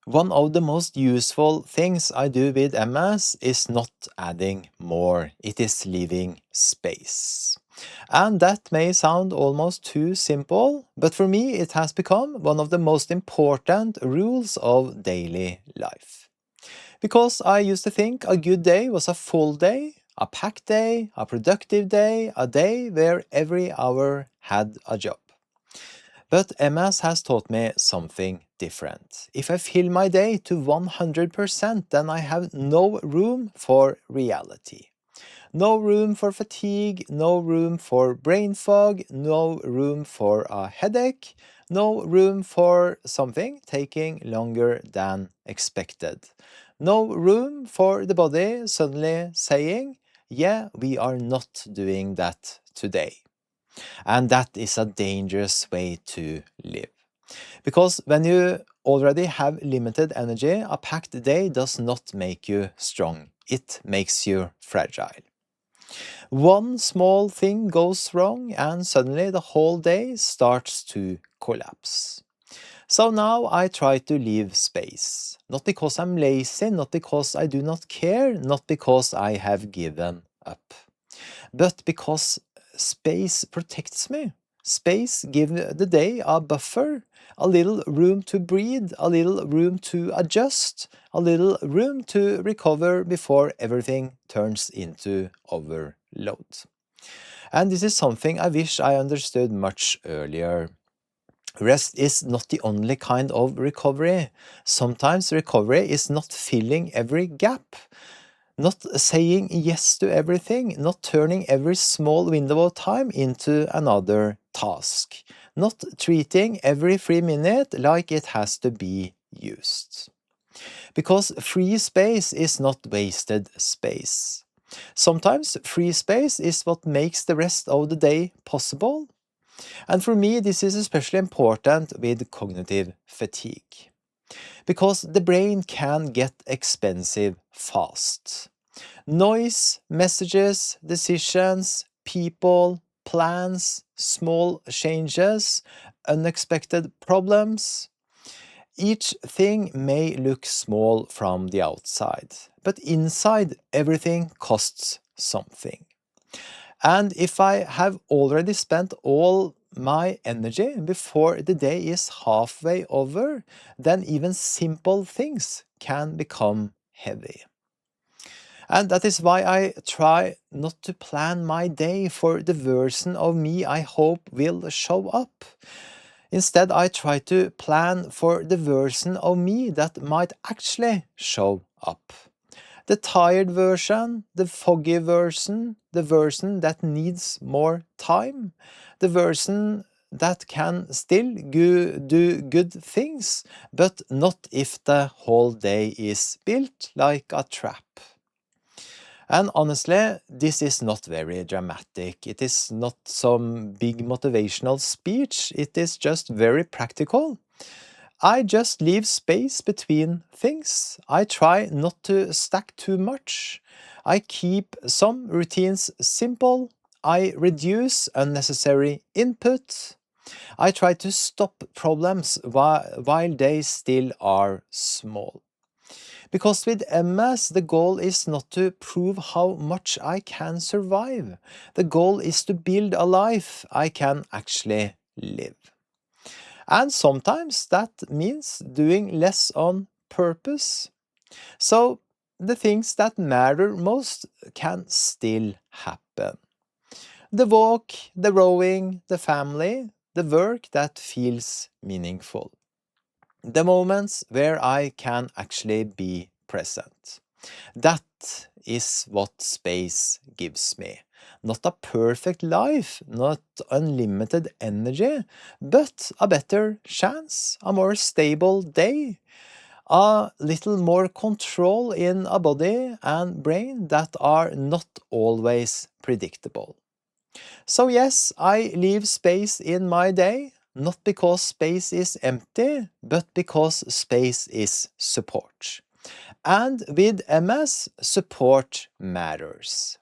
One of the most useful things I do with MS is not adding more, it is leaving space. And that may sound almost too simple, but for me it has become one of the most important rules of daily life. Because I used to think a good day was a full day, a packed day, a productive day, a day where every hour had a job. But MS has taught me something different. If I fill my day to 100%, then I have no room for reality. No room for fatigue, no room for brain fog, no room for a headache, no room for something taking longer than expected. No room for the body suddenly saying, yeah, we are not doing that today. And that is a dangerous way to live. Because when you already have limited energy, a packed day does not make you strong. It makes you fragile. One small thing goes wrong and suddenly the whole day starts to collapse. So now I try to leave space. Not because I'm lazy, not because I do not care, not because I have given up, but because space protects me. Space gives the day a buffer, a little room to breathe, a little room to adjust, a little room to recover before everything turns into overload. And this is something I wish I understood much earlier. Rest is not the only kind of recovery. Sometimes recovery is not filling every gap. Not saying yes to everything, not turning every small window of time into another task, not treating every free minute like it has to be used. Because free space is not wasted space. Sometimes free space is what makes the rest of the day possible. And for me, this is especially important with cognitive fatigue. Because the brain can get expensive fast. Noise, messages, decisions, people, plans, small changes, unexpected problems. Each thing may look small from the outside, but inside everything costs something. And if I have already spent all my energy before the day is halfway over, then even simple things can become heavy. And that is why I try not to plan my day for the version of me I hope will show up. Instead, I try to plan for the version of me that might actually show up. The tired version, the foggy version, the version that needs more time, the version that can still do good things, but not if the whole day is built like a trap. And honestly, this is not very dramatic. It is not some big motivational speech. It is just very practical. I just leave space between things. I try not to stack too much. I keep some routines simple. I reduce unnecessary input. I try to stop problems while they still are small. Because with MS, the goal is not to prove how much I can survive. The goal is to build a life I can actually live. And sometimes that means doing less on purpose. So the things that matter most can still happen. The walk, the rowing, the family, the work that feels meaningful. The moments where I can actually be present. That is what space gives me. Not a perfect life, not unlimited energy, but a better chance, a more stable day, a little more control in a body and brain that are not always predictable. So yes, I leave space in my day, not because space is empty, but because space is support. And with MS, support matters.